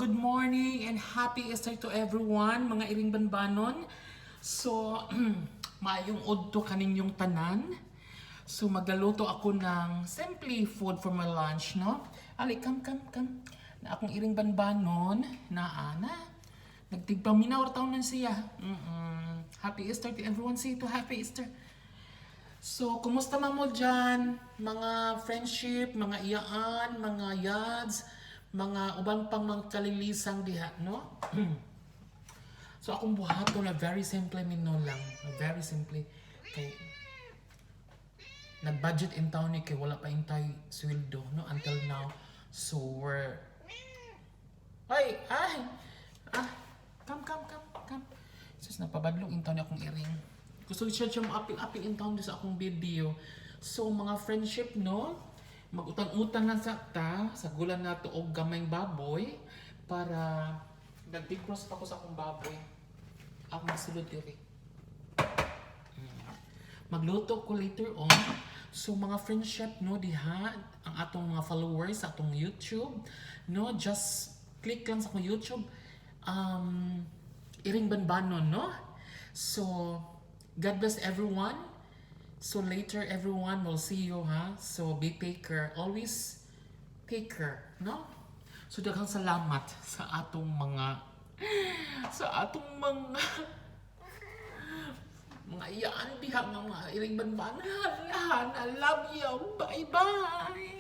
good morning and happy Easter to everyone, mga iring banbanon. So, maayong udto kaninyong tanan. So, magaluto ako ng simply food for my lunch, no? Ali, come. Na akong iring banbanon, na ana. Nagtigpaminaw taon na siya. Happy Easter to everyone. Say to happy Easter. So, kumusta man mo dyan? Mga friendship, mga iyaan, mga yads, mga uban pang mga kalilisang diha, no? So, akong buhato na very simple minno lang. Very simple. Kay, nag-budget in town ni kay wala pa intay sweldo, no? Until now. So, we're... Come. Sus, napabadlong in town ni akong iring. Gusto siya apil-apil in town sa akong video. So, mga friendship, no? Mag-utang-utang lang sa gulan na to og gamayng baboy para nag-defrost pa ko sa akong baboy. Ako masulod diri. Magluto ko later on. So, mga friendship, no, diha, ang atong mga followers sa atong YouTube, no, just click lang sa akong YouTube. Iring banbanon, no? So, God bless everyone. So later everyone will see you, ha? So be take care. Always take care, no? So daghang salamat sa atong mga mga iyaan diha nga mga iring banbanan. I love you. Bye-bye.